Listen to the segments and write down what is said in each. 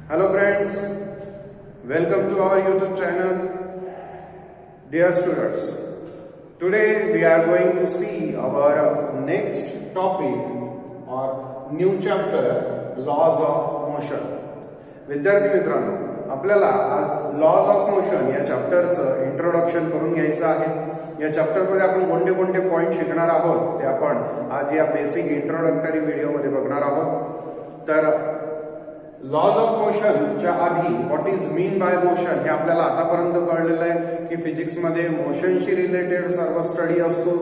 Hello friends, welcome to our YouTube channel. Dear students, today we are going to see our next topic or new chapter, laws of motion. विद्यार्थी मित्रांनो, आपल्याला आज lodge of motion या चॅप्टरचं introduction करून घ्यायचं आहे। या चॅप्टरमध्ये आपण कोणते पॉइंट शिकणार आहोत ते आपण आज या बेसिक इंट्रोडक्टरी व्हिडिओमध्ये बघणार आहोत। तर लॉज ऑफ मोशन च्या आधी what is mean by motion हे आपल्याला आतापर्यंत कळलेलं आहे की फिजिक्स मध्ये मोशनशी रिलेटेड सर्व स्टडी असतो।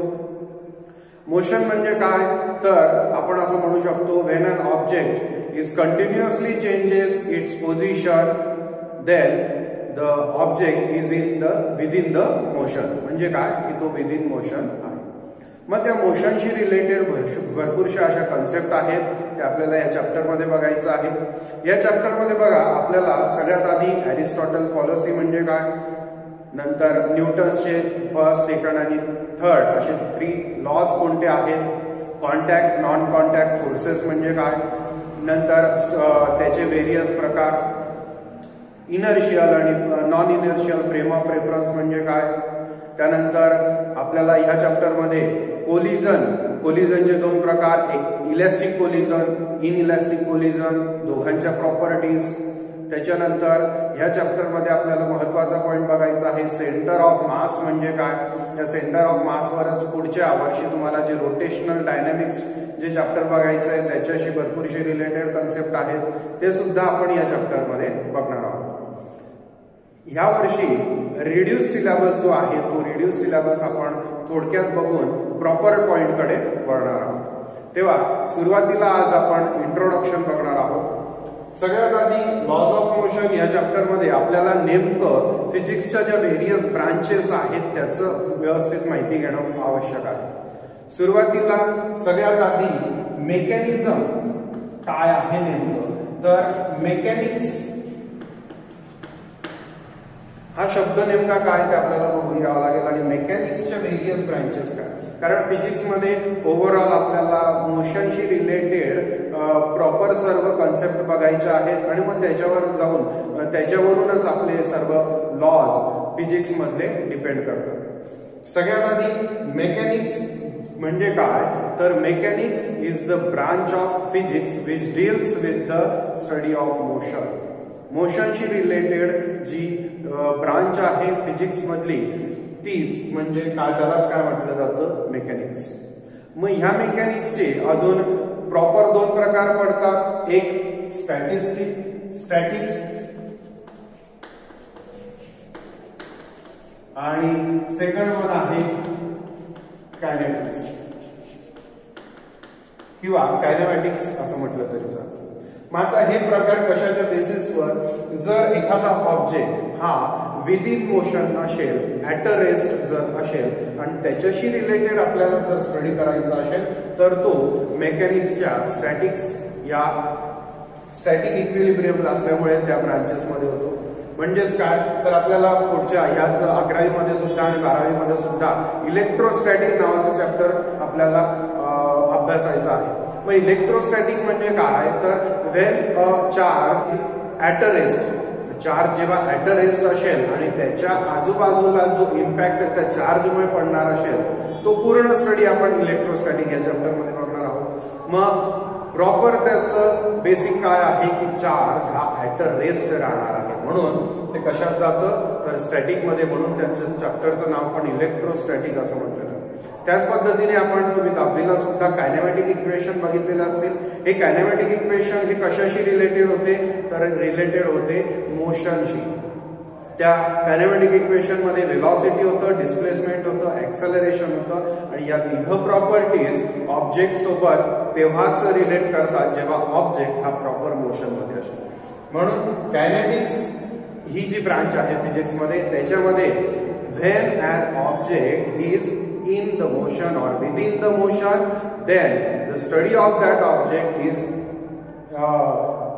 मोशन म्हणजे काय तर आपण असं म्हणू शकतो when an object is continuously changes its position then the object is within the motion. म्हणजे काय की तो विदिन मोशन आहे। मग त्या मोशनशी रिलेटेड भरपूरशा अशा कन्सेप्ट आहेत ते आपल्याला या चॅप्टर मध्ये बघायचं आहे। या चॅप्टर मध्ये बघा आपल्याला सगळ्यात आधी एरिस्टॉटल फॉलसी म्हणजे काय, नंतर न्यूटन्सचे फर्स्ट सेकंड आणि थर्ड असे 3 लॉज कोणते आहेत, कॉन्टॅक्ट नॉन कॉन्टॅक्ट फोर्सेस म्हणजे काय, नंतर त्याचे वेरियस प्रकार, इनर्शियल आणि non inertial frame of reference म्हणजे काय, त्यानंतर आपल्याला ह्या चॅप्टर मध्ये कोलिजनचे 2 प्रकार, एक इलॅस्टिक कोलिजन, इनइलॅस्टिक कोलिजन, दोघांच्या प्रॉपर्टीज। त्याच्यानंतर ह्या चॅप्टर मध्ये आपल्याला महत्त्वाचा पॉइंट बघायचा आहे सेंटर ऑफ मास म्हणजे काय। या सेंटर ऑफ मास वरच पुढच्या वर्षी तुम्हाला जे रोटेशनल डायनॅमिक्स जे चॅप्टर बघायचं आहे त्याच्याशी भरपूरशी रिलेटेड कन्सेप्ट आहेत ते सुद्धा आपण या चॅप्टर मध्ये बघणार आहोत। या वर्षी रिड्यूस सिलेबस जो आहे तो रिड्यूस सिलेबस आपण थोडक्यात बघून प्रॉपर पॉइंट कडे वळणार आहोत। तेव्हा सुरुवातीला आज आपण इंट्रोडक्शन बघणार आहोत। सगळ्यात आधी लॉज ऑफ मोशन या चॅप्टर मध्ये आपल्याला नेमकं फिजिक्सच्या ज्या व्हेरियस ब्रांचेस आहेत त्याचं व्यवस्थित माहिती घेणं आवश्यक आहे। सुरुवातीला सगळ्यात आधी मेकॅनिझम काय आहे नेमकं तर मेकॅनिक्स हा शब्द नेमका काय ते आपल्याला बघून घ्यावा लागेल आणि मेकॅनिक्सच्या व्हेरियस ब्रांचेस काय, कारण फिजिक्स मध्ये ओव्हरऑल आपल्याला मोशनशी रिलेटेड प्रॉपर सर्व कन्सेप्ट बघायचे आहेत आणि मग त्याच्यावर जाऊन त्याच्यावरूनच आपले सर्व लॉज फिजिक्स मधले डिपेंड करतात। सगळ्यात आधी मेकॅनिक्स म्हणजे काय तर mechanics is the branch of physics which deals with the study of motion. मोशनशी रिलेटेड जी ब्रांच आहे फिजिक्स मधली तीच म्हणजे काय, त्यालाच काय म्हटलं जातं मेकॅनिक्स। मग ह्या मेकॅनिक्सचे अजून प्रॉपर 2 प्रकार पडतात, एक स्टॅटिक्स आणि सेकंड वन आहे कायनेटिक्स किंवा कायनेमॅटिक्स असं म्हटलं तरी चालतं। मग आता हे प्रकार कशाच्या बेसिसवर, जर एखादा ऑब्जेक्ट हा विदिन मोशन असेल, ऍट अ रेस्ट जर असेल आणि त्याच्याशी रिलेटेड आपल्याला जर स्टडी करायचा असेल तर तो मेकॅनिक्सच्या स्टॅटिक इक्विलिब्रियम असल्यामुळे त्या ब्रांचेस मध्ये होतो। म्हणजेच काय तर आपल्याला पुढच्या याच 11वी मध्ये सुद्धा आणि 12वी मध्ये सुद्धा इलेक्ट्रोस्टॅटिक नावाचं चॅप्टर आपल्याला अभ्यासायचं आहे। मग इलेक्ट्रोस्टॅटिक म्हणजे काय तर when a charge at a rest, charge जेव्हा ऍट अ रेस्ट असेल आणि त्याच्या आजूबाजूला जो इम्पॅक्ट त्या चार्जमुळे पडणार असेल तो पूर्ण स्टडी आपण इलेक्ट्रोस्टॅटिक या चॅप्टर मध्ये बघणार आहोत। मग प्रॉपर त्याचं बेसिक काय आहे की चार्ज हा ऍट अ रेस्ट राहणार आहे, म्हणून ते कशात जातं तर स्टॅटिक मध्ये, म्हणून त्याचं चॅप्टरचं नाव पण इलेक्ट्रोस्टॅटिक असं म्हटलं। त्याच पद्धतीने आपण तुम्ही 10वीला सुद्धा कायनेमॅटिक इक्वेशन बघितलेलं असेल। हे कायनेमॅटिक इक्वेशन हे कशाशी रिलेटेड होते तर रिलेटेड होते मोशनशी। त्या कायनेमॅटिक इक्वेशन मध्ये वेलॉसिटी होतं, डिस्प्लेसमेंट होतं, ऍक्सेलरेशन होतं आणि या 3 प्रॉपर्टीज ऑब्जेक्ट सोबत तेव्हाच रिलेट करतात जेव्हा ऑब्जेक्ट हा प्रॉपर मोशन मध्ये असेल। म्हणून कायनेटिक्स ही जी ब्रांच आहे फिजिक्स मध्ये त्याच्यामध्ये when an object is in the motion or within the motion, then the study of that object is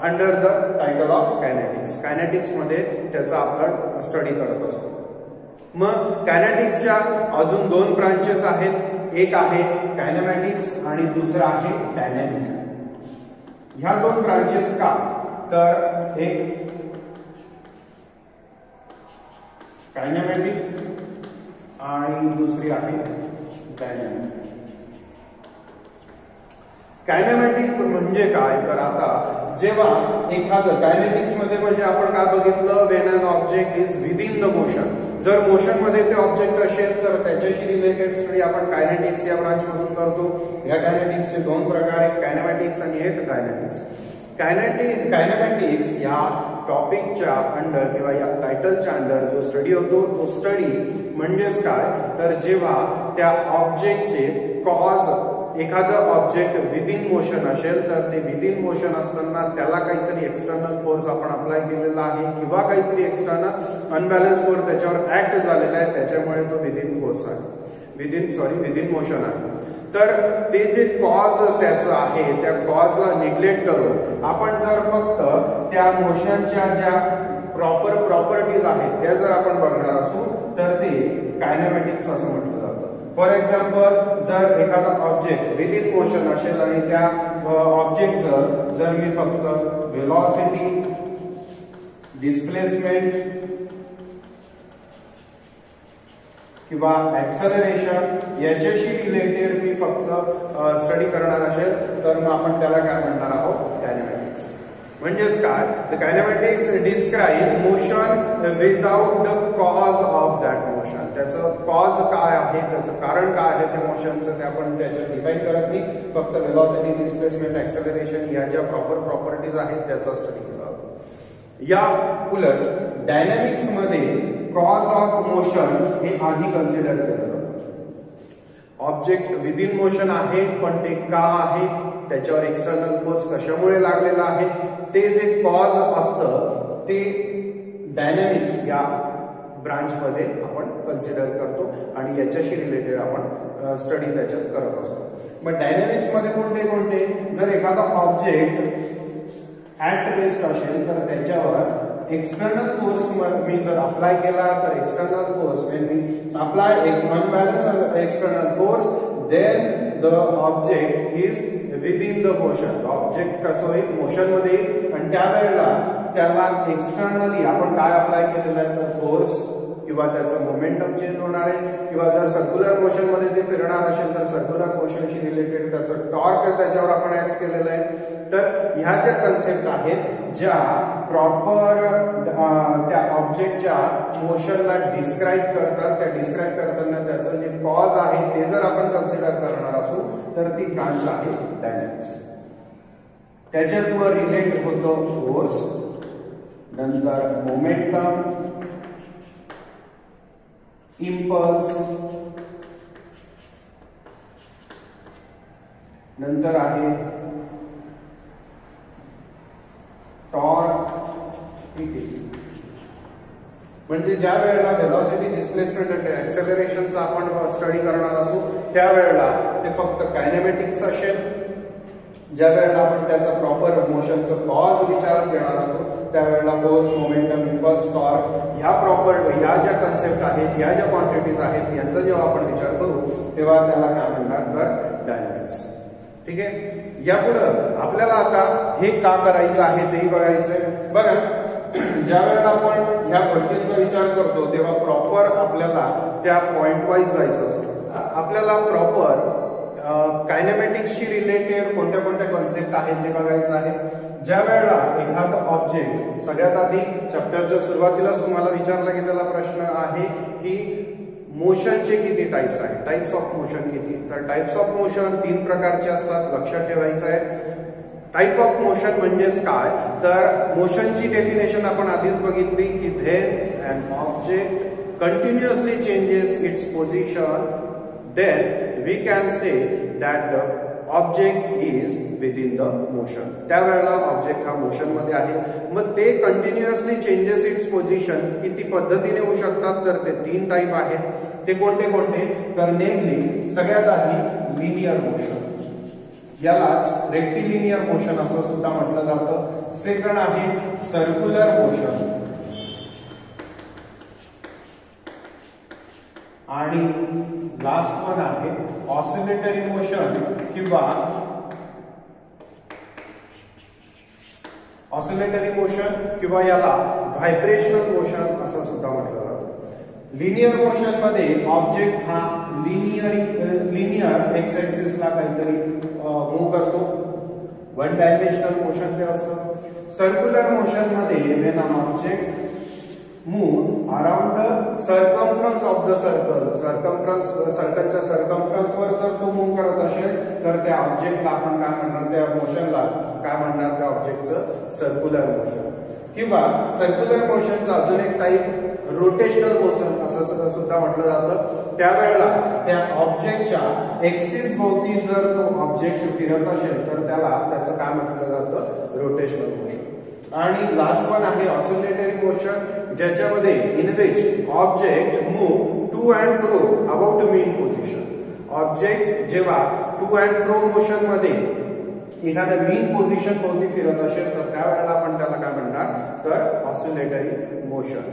under the title of kinetics. Kinetics मध्ये त्याचा आपण स्टडी करत असतो। मग कायनेटिक्सच्या अजून 2 ब्रांचेस आहेत, एक आहे कायनेमॅटिक्स आणि दुसरा आहे डायनॅमिक। ह्या 2 ब्रांचेस का तर एक कायनेमॅटिक आणि दुसरी आहे डायनॅमिक. कायनेमॅटिक म्हणजे काय, तर आता जेव्हा एखादं कायनेटिक्स मध्ये म्हणजे आपण काय बघितलं, when an object is within the motion. जर मोशन मध्ये ते ऑब्जेक्ट असेल तर त्याच्याशी रिलेटेड स्टडी आपण कायनेटिक्स या ब्रांच मधून करतो. या कायनेटिक्सचे दोन प्रकार आहेत, कायनेमॅटिक्स आणि एक डायनॅमिक्स. कायनेमॅटिक्स या टॉपिकच्या अंडर किंवा या टायटलच्या अंडर जो स्टडी होतो तो स्टडी म्हणजेच काय, तर जेव्हा त्या ऑब्जेक्टचे कॉज, एखादं ऑब्जेक्ट विदिन मोशन असेल तर ते विदिन मोशन असताना त्याला काहीतरी एक्सटर्नल फोर्स आपण अप्लाय केलेला आहे किंवा काहीतरी एक्सटर्नल अनबॅलन्स फोर्स त्याच्यावर ऍक्ट झालेला आहे, त्याच्यामुळे तो विदिन फोर्स आहे, विदिन मोशन आहे. तर ते जे कॉज त्याचं आहे त्या कॉजला निग्लेक्ट करून आपण जर फक्त त्या मोशनच्या ज्या प्रॉपर प्रॉपर्टीज आहेत त्या जर आपण बघणार असू तर ते कायनेमॅटिक्स असं म्हटलं जातं. फॉर एक्झाम्पल, जर एखादा ऑब्जेक्ट विदिन मोशन असेल आणि त्या ऑब्जेक्टचं जर मी फक्त व्हेलॉसिटी, डिस्प्लेसमेंट किंवा ऍक्सेलरेशन याच्याशी रिलेटेड मी फक्त स्टडी करणार असेल तर मग आपण त्याला काय म्हणणार आहोत, कायनेमॅटिक्स. म्हणजेच काय, the kinematics describe motion without the cause of that motion. त्याचं कॉज काय आहे, त्याचं कारण काय आहे त्या मोशनचं ते आपण त्याच्यात डिफाईन करत नाही, फक्त व्हेलॉसिटी, डिस्प्लेसमेंट, ऍक्सेलरेशन या ज्या प्रॉपर प्रॉपर्टीज आहेत त्याचा स्टडी केला जातो. या उलट डायनॅमिक्स मध्ये कॉज ऑफ मोशन हे आधी कन्सिडर केलं जातं. ऑब्जेक्ट विदिन मोशन आहे पण ते का आहे, त्याच्यावर एक्सटर्नल फोर्स कशामुळे लागलेला आहे, ते जे कॉज असतं ते डायनॅमिक्स या ब्रांच मध्ये आपण कन्सिडर करतो आणि याच्याशी रिलेटेड आपण स्टडी त्याच्यात करत असतो. मग डायनॅमिक्स मध्ये कोणते कोणते, जर एखादा ऑब्जेक्ट ऍट रेस्ट असेल तर त्याच्यावर एक्सटर्नल फोर्स मी जर अप्लाय केला तर external force when we apply एक unbalance external force then the object is within the motion. Object कसं होईल, मोशन मध्ये येईल आणि त्यावेळेला त्याला एक्सटर्नली आपण काय अप्लाय केलेलं आहे तर फोर्स किंवा त्याचं मोमेंटम चेंज होणार आहे, किंवा जर सर्क्युलर मोशन मध्ये ते फिरणार असेल तर सर्क्युलर मोशनशी रिलेटेड त्याचं टॉर्क त्याच्यावर आपण ऍक्ट केलेलं आहे. तर ह्या ज्या कन्सेप्ट आहेत ज्या प्रॉपर त्या ऑब्जेक्टच्या मोशनला डिस्क्राईब करतात, त्या डिस्क्राईब करताना त्याचं जे कॉज आहे ते जर आपण कन्सिडर करणार असू तर ती ब्रांच आहे डायनॅमिक्स. त्याच्यात मग रिलेट होतो फोर्स, नंतर मोमेंटम, इम्पल्स, नंतर आहे टॉर्क, etc. म्हणजे ज्या वेळेला व्हेलॉसिटी, डिस्प्लेसमेंट आणि ऍक्सेलरेशनचा आपण स्टडी करणार असू त्यावेळेला ते फक्त कायनेमॅटिक्स असेल. ज्या वेळेला आपण त्याचा प्रॉपर मोशनचं कॉज विचारात घेणार असू त्यावेळेला फोर्स, मोमेंटम, इम्पल्स, टॉर्क ह्या ज्या कन्सेप्ट आहेत, ह्या ज्या क्वांटिटीज आहेत यांचा जेव्हा आपण विचार करू तेव्हा त्याला काय म्हणणार तर डायनॅमिक्स. ठीक आहे. यापुढं आपल्याला आता हे का करायचं आहे तेही बघायचंय. बघा, ज्या वेळेला आपण ह्या गोष्टींचा विचार करतो तेव्हा प्रॉपर आपल्याला त्या पॉइंट वाईज जायचं असतं. आपल्याला प्रॉपर कायनेमॅटिक्सशी रिलेटेड कोणत्या कोणत्या कन्सेप्ट आहेत ते बघायचं आहे. ज्या वेळेला एखादं ऑब्जेक्ट, सगळ्यात आधी चॅप्टरच्या सुरुवातीलाच तुम्हाला विचारला गेलेला प्रश्न आहे की मोशनचे किती टाइप्स आहेत, टाइप्स ऑफ मोशन किती. तर टाइप्स ऑफ मोशन 3 प्रकारचे असतात, लक्षात ठेवायचं आहे. टाइप ऑफ मोशन म्हणजेच काय, तर मोशनची डेफिनेशन आपण आधीच बघितली की when an object continuously changes its position then we can say that the object is within the motion. त्यावेळेला ऑब्जेक्ट हा मोशन मध्ये आहे. मग ते कंटिन्युअसली चेंजेस इट्स पोझिशन किती पद्धतीने होऊ शकतात, तर ते 3 टाइप आहेत. ते कोणते कोणते, तर नेमली सगळ्यात आधी लिनियर मोशन, यालाच रेक्टिलिनियर मोशन असं सुद्धा म्हटलं जातं. सेकंड आहे सर्क्युलर मोशन आणि लास्ट वन आहे ऑसिलेटरी मोशन किंवा ऑसिलेटरी मोशन किंवा याला व्हायब्रेशनल मोशन असं सुद्धा म्हटलं जातं। लिनियर मोशन मध्ये ऑब्जेक्ट हा लिनियर एक्स ऍक्सिस ला काहीतरी मूव्ह करतो, वन डायमेन्शनल मोशन ते असतं। सर्क्युलर मोशन मध्ये when an object move around the circumference of the सर्कलच्या सर्कम्फरन्स वर जर तो मूव्ह करत असेल तर त्या ऑब्जेक्टला आपण काय म्हणणार, त्या मोशनला काय म्हणणार, त्या ऑब्जेक्टचं सर्क्युलर मोशन। किंवा सर्क्युलर मोशनचं अजून एक टाईप रोटेशनल मोशन असं सुद्धा म्हटलं जातं। त्यावेळेला त्या ऑब्जेक्टच्या एक्सिस भोवती जर तो ऑब्जेक्ट फिरत असेल तर त्याला त्याचं काय म्हटलं जातं, रोटेशनल मोशन। आणि लास्ट वन आहे ऑसिलेटरी मोशन, ज्याच्यामध्ये in which object move to and fro about mean position. Object जेव्हा टू अँड फ्रो मोशन मध्ये एखाद्या मीन पोझिशन भोवती फिरत असेल तर त्यावेळेला आपण त्याला काय म्हणणार, तर ऑसिलेटरी मोशन।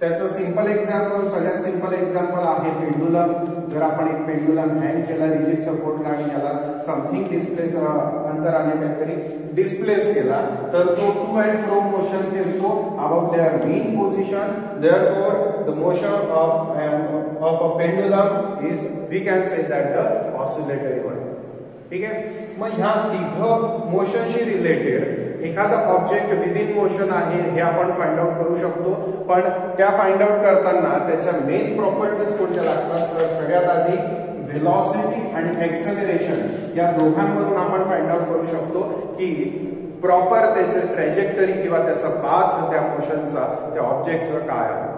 त्याचं सिंपल एक्झाम्पल, सगळ्यात सिंपल एक्झाम्पल आहे पेंडुलम। जर आपण एक पेंडुलम हँग केला रिजिड सपोर्टला आणि याला समथिंग डिस्प्लेस अंतराने काहीतरी डिस्प्लेस केला तर तो टू अँड फ्रो मोशन फिरतो about their mean position. Therefore the motion of a pendulum is we can say that the oscillatory one. ठीक आहे, मग ह्या तिघ मोशनशी रिलेटेड एखादा ऑब्जेक्ट विदिन मोशन आहे हे आपण फाइंड आउट करू शकतो, पण त्या फाइंड आउट करताना त्याच्या मेन प्रॉपर्टीज कोणत्या लागतात, तर सगळ्यात आधी व्हेलॉसिटी आणि एक्सेलरेशन या दोघांवरून आपण फाइंड आउट करू शकतो की प्रॉपर त्याचे ट्रॅजेक्टरी किंवा त्याचा पाथ त्या मोशनचा, त्या ऑब्जेक्टचा काय आहे।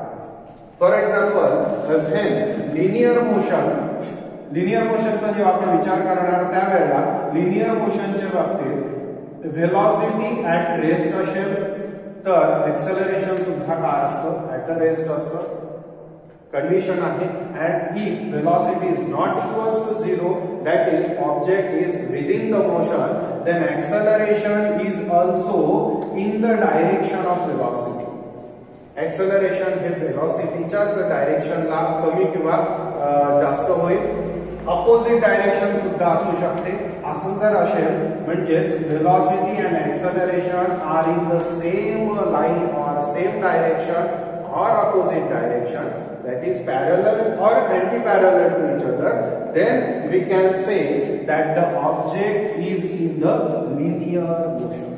फॉर एक्झाम्पल व्हेन लिनियर मोशनचा जेव्हा आपण विचार करणार त्यावेळेला लिनियर मोशनच्या बाबतीत व्हेलॉसिटी ऍट रेस्ट असेल तर एक्सेलरेशन सुद्धा काय असतं, ऍट अ रेस्ट असतं। कंडिशन आहे and if velocity is not equals to 0 that is object is within the motion then acceleration is also in the direction of velocity. Acceleration हे व्हेलॉसिटीच्याच डायरेक्शनला कमी किंवा जास्त होईल। अपोजिट डायरेक्शन सुद्धा असू शकते। असं जर असेल म्हणजेच velocity and acceleration are in the same line or same direction or opposite direction, that is parallel or anti-parallel to each other, then we can say that the object is in the linear motion.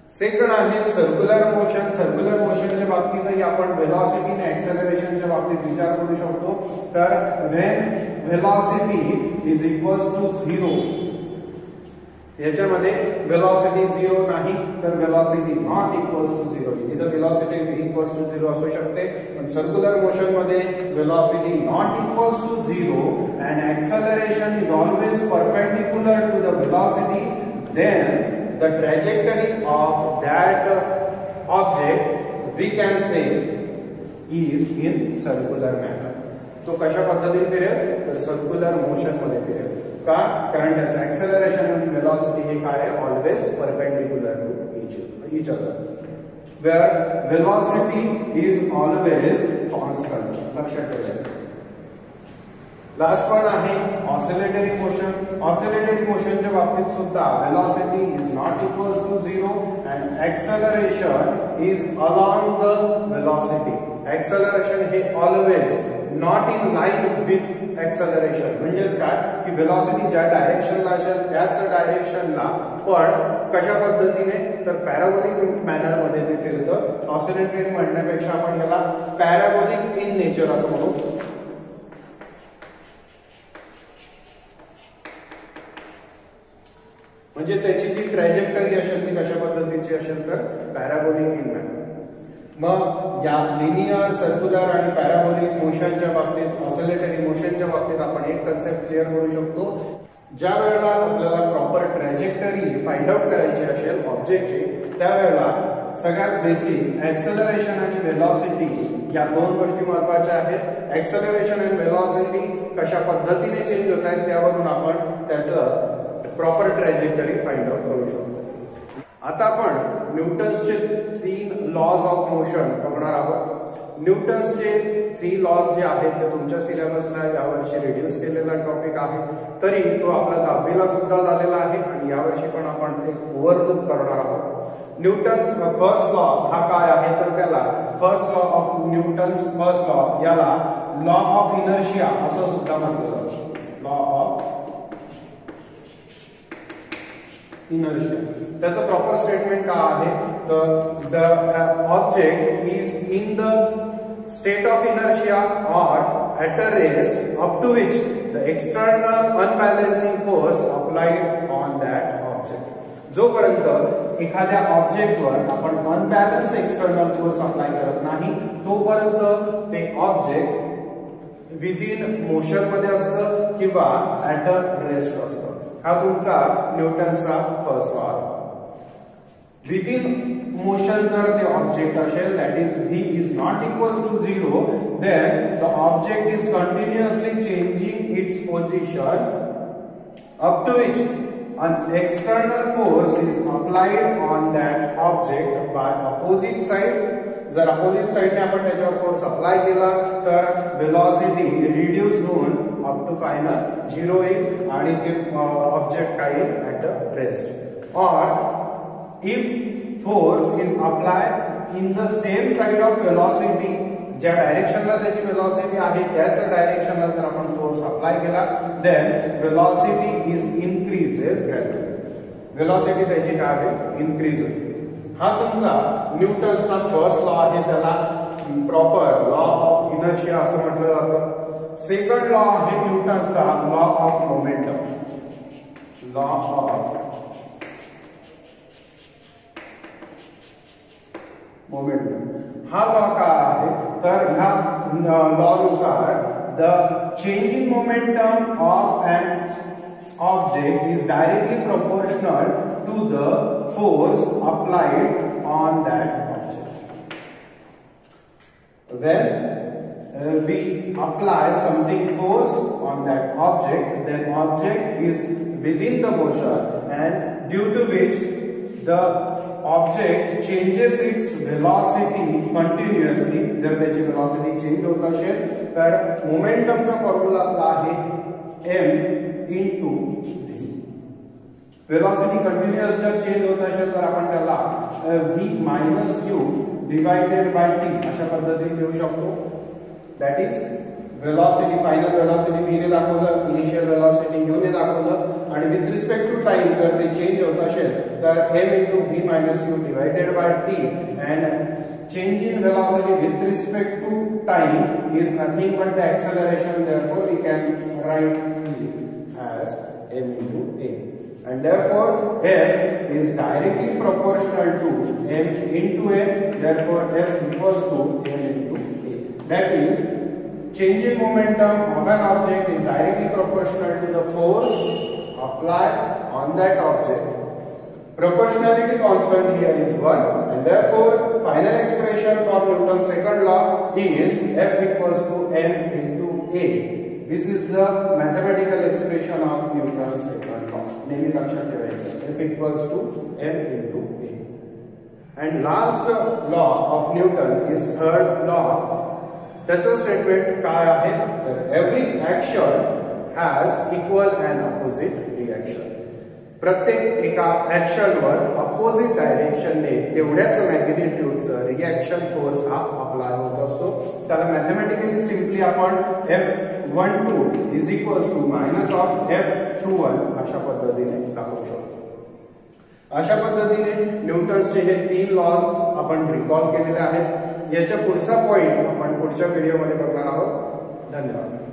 Second आहे circular motion. Circular मोशनच्या बाबतीतही आपण velocity आणि एक्सेलरेशनच्या बाबतीत विचार करू शकतो। तर when velocity is equals to 0 याच्यामध्ये व्हेलॉसिटी 0 नाही तर व्हेलॉसिटी नॉट इक्वल्स टू 0, इथं व्हेलॉसिटी इक्वल्स टू 0 असू शकते। पण सर्क्युलर मोशन मध्ये velocity not equals to 0 and acceleration is always perpendicular to the velocity, then the trajectory of that object we can say is in circular manner. तो कशा पद्धतीने फिरेल तर सर्क्युलर मोशन मध्ये फिरेल का, कारण त्याचं एक्सेलरेशन आणि व्हेलॉसिटी हे काय आहे, always perpendicular to each other where velocity is always constant. लक्षात ठेवायचं। लास्ट वन आहे ऑसिलेटरी मोशन। ऑसिलेटरी मोशनच्या बाबतीत सुद्धा velocity is not equals to 0 and acceleration is along the velocity. Acceleration हे always not in line with acceleration, म्हणजेच काय की व्हेलॉसिटी ज्या डायरेक्शनला असेल त्याच डायरेक्शनला, पण कशा पद्धतीने तर पॅराबोलिक मॅनर मध्ये ते फिरतं। ऑसिलेटरी म्हणण्यापेक्षा आपण याला पॅराबोलिक इन नेचर असं म्हणू। म्हणजे त्याची जी ट्रॅजेक्टरी असेल ती कशा पद्धतीची असेल तर पॅराबोलिक इन मॅनर। मग या लिनियर, सर्क्युलर आणि पॅराबोलिक मोशनच्या बाबतीत, ऑसिलेटरी मोशनच्या बाबतीत आपण एक कन्सेप्ट क्लिअर करू शकतो। ज्या वेळेला आपल्याला प्रॉपर ट्रॅजेक्टरी फाइंड आउट करायची असेल ऑब्जेक्टची, त्यावेळेला सगळ्यात बेसिक एक्सेलरेशन आणि व्हेलॉसिटी या दोन गोष्टी महत्त्वाच्या आहेत। एक्सेलरेशन आणि व्हेलॉसिटी कशा पद्धतीने चेंज होत आहेत त्यावरून आपण त्याचं प्रॉपर ट्रॅजेक्टरी फाइंड आउट करू शकतो। आता आपण न्यूटन्सचे 3 लॉज ऑफ मोशन बघणार आहोत। न्यूटन्सचे 3 लॉज जे आहेत ते तुमच्या सिलेबसला यावर्षी रिड्यूस केलेला टॉपिक आहे, तरी तो आपला 10वीला सुद्धा झालेला आहे आणि यावर्षी पण आपण ते ओव्हरलुक करणार आहोत। न्यूटन्स फर्स्ट लॉ हा काय आहे तर त्याला first law of Newton's first law याला लॉ ऑफ इनर्शिया असं सुद्धा म्हटलं जातं। लॉ ऑफ इनर्शिया त्याचं प्रॉपर स्टेटमेंट काय आहे तर the object is in the state of inertia or at a rest up to which the external unbalancing force applied on that object. जोपर्यंत एखाद्या ऑब्जेक्टवर आपण अनबॅलन्स एक्सटर्नल फोर्स अप्लाय करत नाही तोपर्यंत ते ऑब्जेक्ट विदिन मोशन मध्ये असतं किंवा ऍट अ रेस्ट असतं। हा तुमचा न्यूटनचा फर्स्ट लॉ आहे। Within motion जर ते ऑब्जेक्ट असेल that is v is not equals to 0 then the object is continuously changing its position up to which an external force is applied on that object by opposite side। जर opposite साइडने आपण त्याच्यावर force apply केला तर velocity reduce होऊन up to final 0 येईल आणि ते object काय ऍट अ रेस्ट। और if force is applied in the same side of velocity ज्या डायरेक्शनला त्याची वेलोसिटी आहे त्याच डायरेक्शनला जर आपण फोर्स अप्लाय केला then velocity is increases gradually। Velocity त्याची काय आहे इनक्रीज होईल। हा तुमचा न्यूटन्सचा फर्स्ट लॉ आहे, त्याला प्रॉपर लॉ ऑफ इनर्शिया असं म्हटलं जातं। सेकंड लॉ आहे न्यूटन्सचा law of momentum. Law of momentum हा लॉ काय आहे तर ह्या लॉ नुसार the change in momentum of an object is directly proportional to the force applied on that object. When we apply something force on that object, then object is within the motion and due to which the object changes its velocity continuously। जर त्याची velocity change होत असेल तर मोमेंटमचा formula आपला आहे m into v। velocity continuous जर change होत असेल तर आपण त्याला v minus u divided by t अशा पद्धतीने लिहू शकतो। that is velocity final velocity v ने दाखवलं, इनिशियल velocity u ने दाखवलं आणि विथ रिस्पेक्ट टू टाइम जर ते चेंज होत असेल तर m into v minus u divided by t and change in velocity with respect to time is nothing but the acceleration, therefore we can write it as m into a and therefore f is directly proportional to m into a, therefore f equals to m into a। that is change in momentum of an object is directly proportional to the force applied on that object। Proportionality constant here is 1 and therefore final expression for Newton's second law is f equals to m into a। This is the mathematical expression of Newton's second law। नेहमी लक्षात ठेवायचं f equals to m into a। and last law of Newton is third law। त्याचं statement काय आहे तर every action has equal and opposite reaction. प्रत्येक एका ऍक्शनवर अपोजिट डायरेक्शनने तेवढ्याच मॅग्निट्यूडचं रिएक्शन फोर्स हा अप्लाय होत असतो। त्याला मॅथमॅटिकली सिम्पली आपण F12 is equals to minus of F21 अशा पद्धतीने दाखवू शकतो। अशा पद्धतीने न्यूटन्सचे हे 3 लॉज आपण रिकॉल केलेले आहेत। याच्या पुढचा पॉइंट आपण पुढच्या व्हिडिओमध्ये बघणार आहोत। धन्यवाद।